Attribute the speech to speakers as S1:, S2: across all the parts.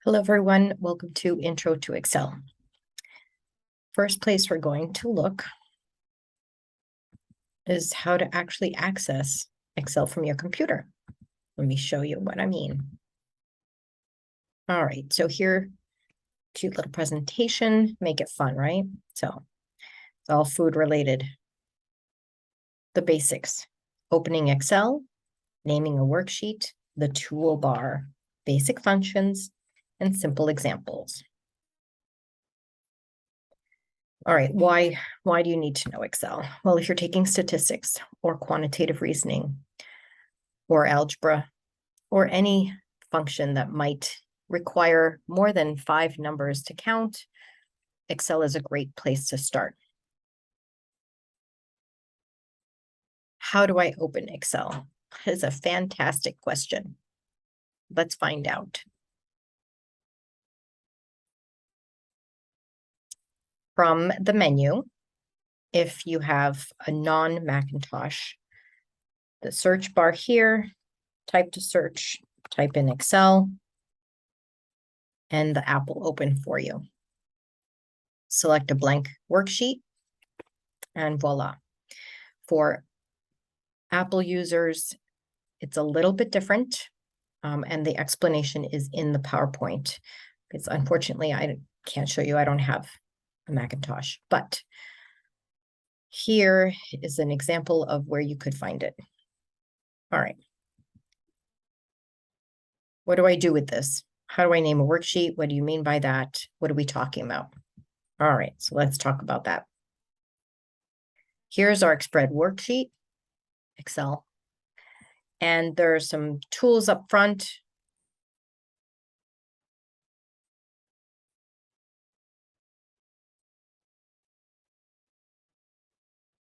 S1: Hello, everyone. Welcome to Intro to Excel. First place we're going to look is how to actually access Excel from your computer. Let me show you what I mean. All right, so here, cute little presentation, make it fun, right? So it's all food related. The basics: opening Excel, naming a worksheet, the toolbar, basic functions, and simple examples. All right, why do you need to know Excel? Well, if you're taking statistics or quantitative reasoning or algebra or any function that might require more than 5 numbers to count, Excel is a great place to start. How do I open Excel? That is a fantastic question. Let's find out. From the menu, if you have a non-Macintosh, the search bar here, type to search, type in Excel, and the app will open for you. Select a blank worksheet, and voila. For Apple users, it's a little bit different, and the explanation is in the PowerPoint. Because unfortunately, I can't show you. I don't have a Macintosh, but here is an example of where you could find it. All right. What do I do with this? How do I name a worksheet? What do you mean by that? What are we talking about? All right, so let's talk about that. Here's our spread worksheet, Excel. And there are some tools up front.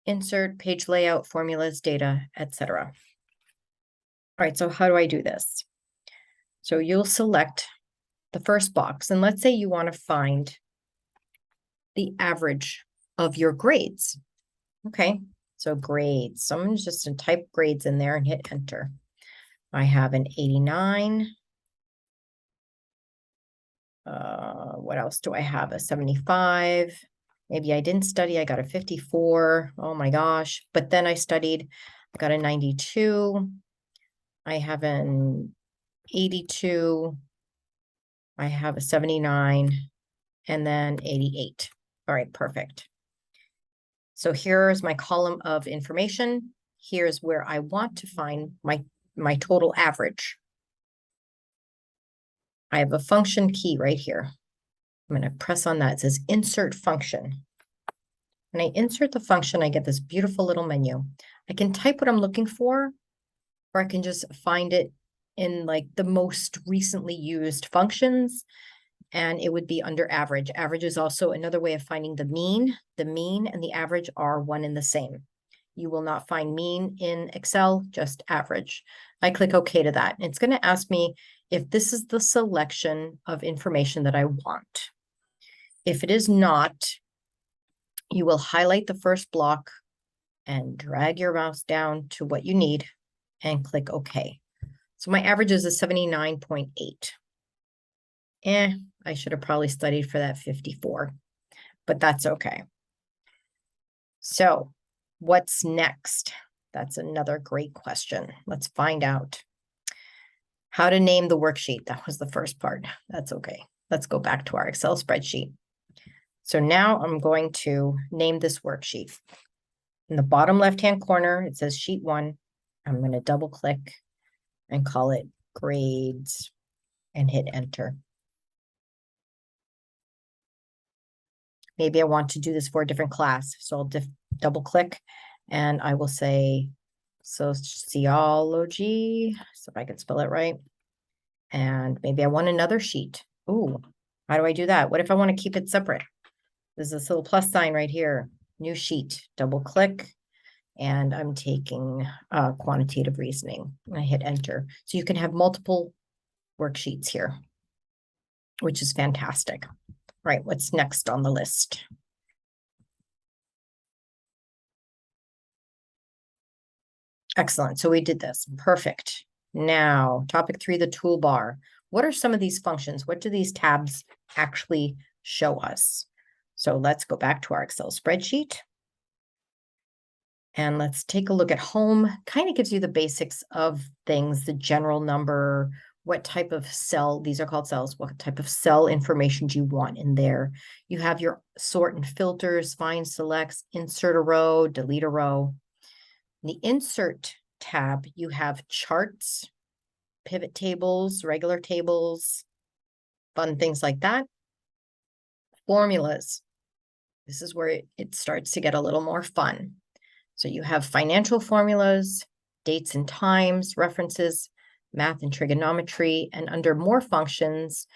S1: Insert, page layout, formulas, data, etc. All right, so how do I do this? So you'll select the first box, and let's say you want to find the average of your grades. Okay, so grades. So I'm just going to type grades in there and hit enter. I have an 89. What else do I have? A 75. Maybe I didn't study. I got a 54. Oh my gosh. But then I studied. I got a 92. I have an 82. I have a 79. And then 88. All right, perfect. So here's my column of information. Here's where I want to find my total average. I have a function key right here. I'm going to press on that. It says insert function. When I insert the function, I get this beautiful little menu. I can type what I'm looking for, or I can just find it in like the most recently used functions, and it would be under average. Average is also another way of finding the mean. The mean and the average are one and the same. You will not find mean in Excel, just average. I click OK to that. It's going to ask me if this is the selection of information that I want. If it is not, you will highlight the first block and drag your mouse down to what you need and click OK. So my average is a 79.8. I should have probably studied for that 54, but that's okay. So what's next? That's another great question. Let's find out. How to name the worksheet. That was the first part. That's okay. Let's go back to our Excel spreadsheet. So now I'm going to name this worksheet. In the bottom left-hand corner, it says sheet 1. I'm going to double click and call it grades and hit enter. Maybe I want to do this for a different class. So I'll double click and I will say sociology, so if I can spell it right. And maybe I want another sheet. Ooh, how do I do that? What if I want to keep it separate? There's this little plus sign right here, new sheet, double click, and I'm taking quantitative reasoning. I hit enter. So you can have multiple worksheets here, which is fantastic. Right, what's next on the list? Excellent, so we did this, perfect. Now, topic 3, the toolbar. what are some of these functions? What do these tabs actually show us? So let's go back to our Excel spreadsheet. And let's take a look at home. Kind of gives you the basics of things, the general number, what type of cell, these are called cells, what type of cell information do you want in there? You have your sort and filters, find, selects, insert a row, delete a row. In the insert tab, you have charts, pivot tables, regular tables, fun things like that. Formulas. This is where it starts to get a little more fun. So you have financial formulas, dates and times, references, math and trigonometry, and under more functions,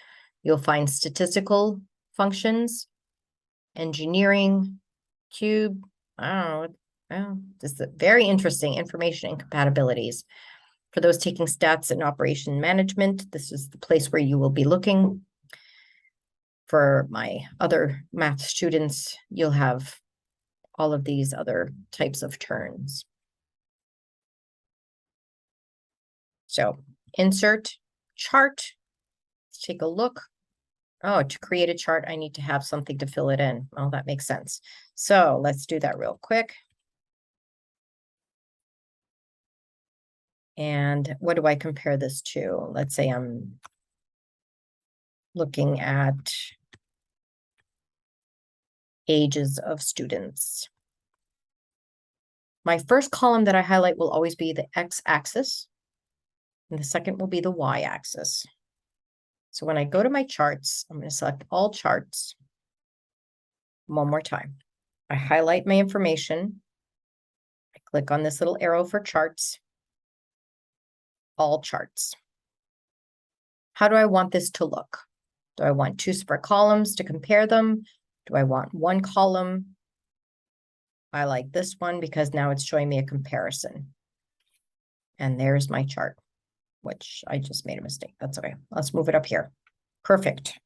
S1: you'll find statistical functions, engineering, cube, I don't know, well, just very interesting information and compatibilities. For those taking stats and operation management, this is the place where you will be looking. For my other math students, you'll have all of these other types of turns. So insert chart. Let's take a look. Oh, to create a chart, I need to have something to fill it in. Well, that makes sense. So let's do that real quick. And what do I compare this to? Let's say I'm looking at ages of students. My first column that I highlight will always be the x-axis, and the second will be the y-axis. So when I go to my charts, I'm going to select all charts. One more time. I highlight my information. I click on this little arrow for charts. All charts. How do I want this to look? Do I want two separate columns to compare them? Do I want one column? I like this one because now it's showing me a comparison. And there's my chart, which I just made a mistake. That's okay. Let's move it up here. Perfect.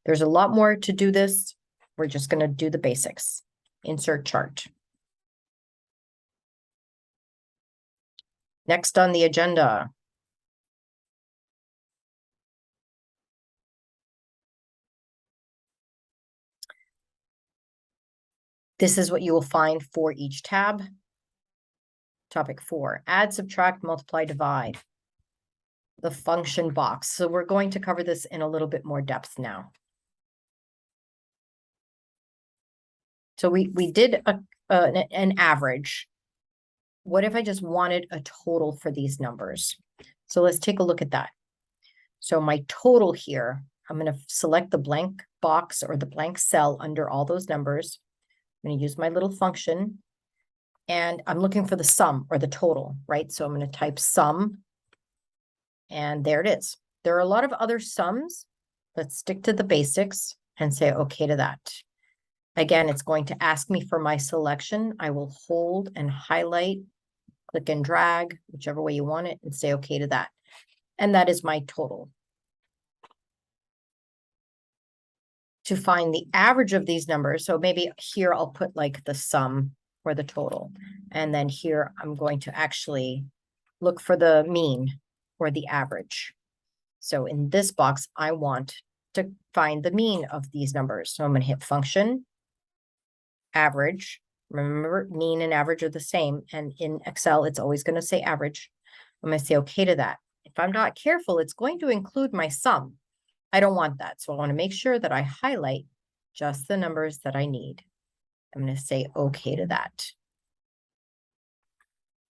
S1: There's a lot more to do this. We're just going to do the basics. Insert chart. Next on the agenda. This is what you will find for each tab. Topic 4, add, subtract, multiply, divide. The function box. So we're going to cover this in a little bit more depth now. So we did an average. What if I just wanted a total for these numbers? So let's take a look at that. So my total here, I'm going to select the blank box or the blank cell under all those numbers. I'm going to use my little function and I'm looking for the sum or the total, right? So I'm going to type sum and there it is. There are a lot of other sums. Let's stick to the basics and say okay to that. Again, it's going to ask me for my selection. I will hold and highlight, click and drag, whichever way you want it, and say okay to that. And that is my total. To find the average of these numbers, so maybe here I'll put like the sum or the total. And then here I'm going to actually look for the mean or the average. So in this box, I want to find the mean of these numbers. So I'm going to hit function, average. Remember, mean and average are the same. And in Excel, it's always going to say average. I'm going to say okay to that. If I'm not careful, it's going to include my sum. I don't want that. So I want to make sure that I highlight just the numbers that I need. I'm going to say okay to that.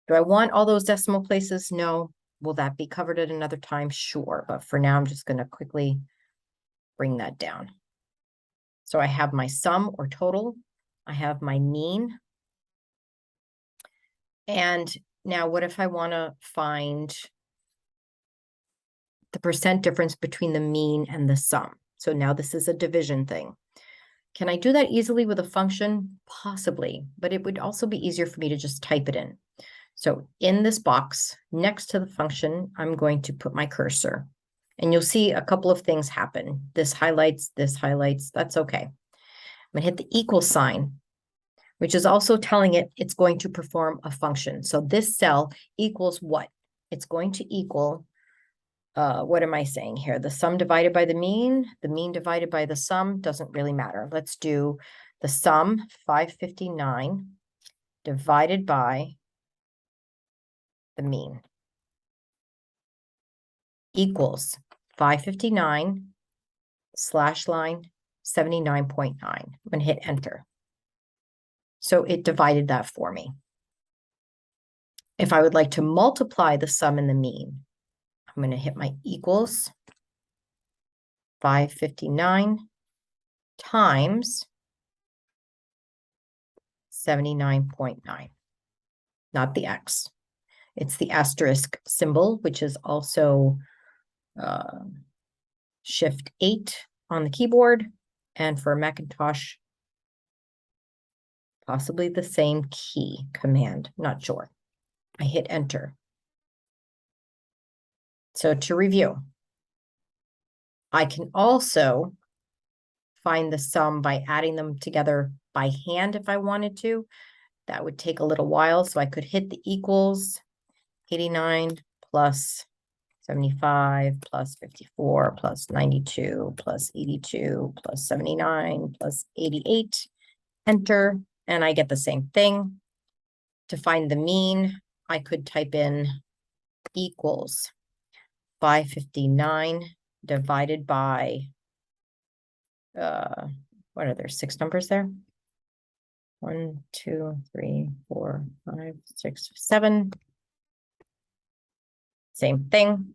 S1: Do I want all those decimal places? No. Will that be covered at another time? Sure. But for now, I'm just going to quickly bring that down. So I have my sum or total. I have my mean. And now what if I want to find the percent difference between the mean and the sum? So now this is a division thing. Can I do that easily with a function? Possibly, but it would also be easier for me to just type it in. So in this box next to the function, I'm going to put my cursor and you'll see a couple of things happen. This highlights, that's okay. I'm gonna hit the equal sign, which is also telling it it's going to perform a function. So this cell equals what? It's going to equal what am I saying here? The sum divided by the mean divided by the sum doesn't really matter. Let's do the sum, 559, divided by the mean equals 559 slash line 79.9. I'm going to hit enter. So it divided that for me. If I would like to multiply the sum and the mean, I'm going to hit my equals 559 times 79.9, not the X. It's the asterisk symbol, which is also Shift 8 on the keyboard. And for Macintosh, possibly the same key command, not sure. I hit enter. So to review, I can also find the sum by adding them together by hand if I wanted to. That would take a little while, so I could hit the equals, 89 plus 75 plus 54 plus 92 plus 82 plus 79 plus 88, enter, and I get the same thing. To find the mean, I could type in equals 559 divided by, what are there, 6 numbers there? 1, 2, 3, 4, 5, 6, 7. Same thing.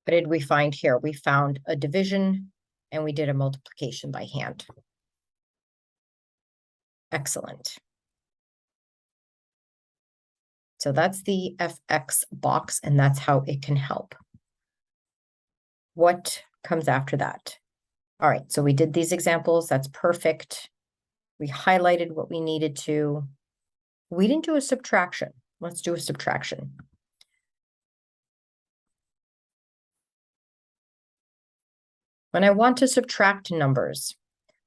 S1: What did we find here? We found a division and we did a multiplication by hand. Excellent. So that's the FX box, and that's how it can help. What comes after that? All right, so we did these examples. That's perfect. We highlighted what we needed to. We didn't do a subtraction. Let's do a subtraction. When I want to subtract numbers,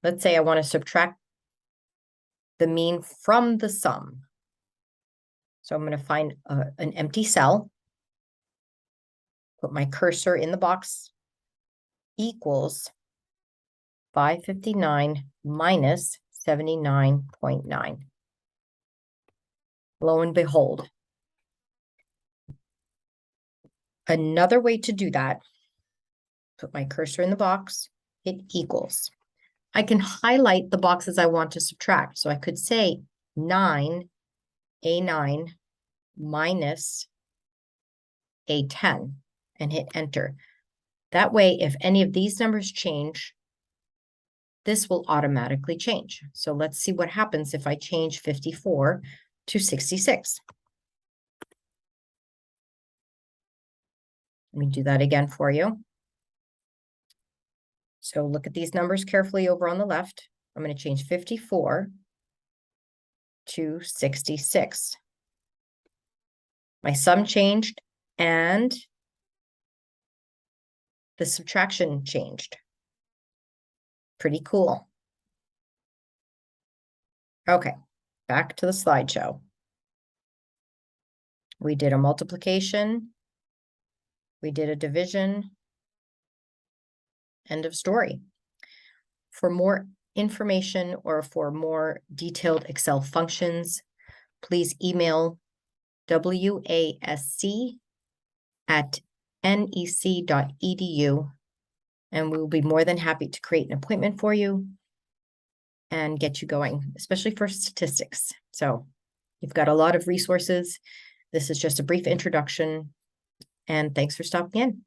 S1: let's say I want to subtract the mean from the sum. So I'm going to find an empty cell, put my cursor in the box, equals 559 minus 79.9. Lo and behold. Another way to do that, put my cursor in the box, hit equals. I can highlight the boxes I want to subtract. So I could say 9, A9 minus A10 and hit enter. That way, if any of these numbers change, this will automatically change. So let's see what happens if I change 54 to 66. Let me do that again for you. So look at these numbers carefully over on the left. I'm going to change 54 to 66. My sum changed and the subtraction changed. Pretty cool. Okay, back to the slideshow. We did a multiplication. We did a division. End of story. For more information or for more detailed Excel functions, please email wasc@nec.edu, and we will be more than happy to create an appointment for you and get you going, especially for statistics. So you've got a lot of resources. This is just a brief introduction, and thanks for stopping in.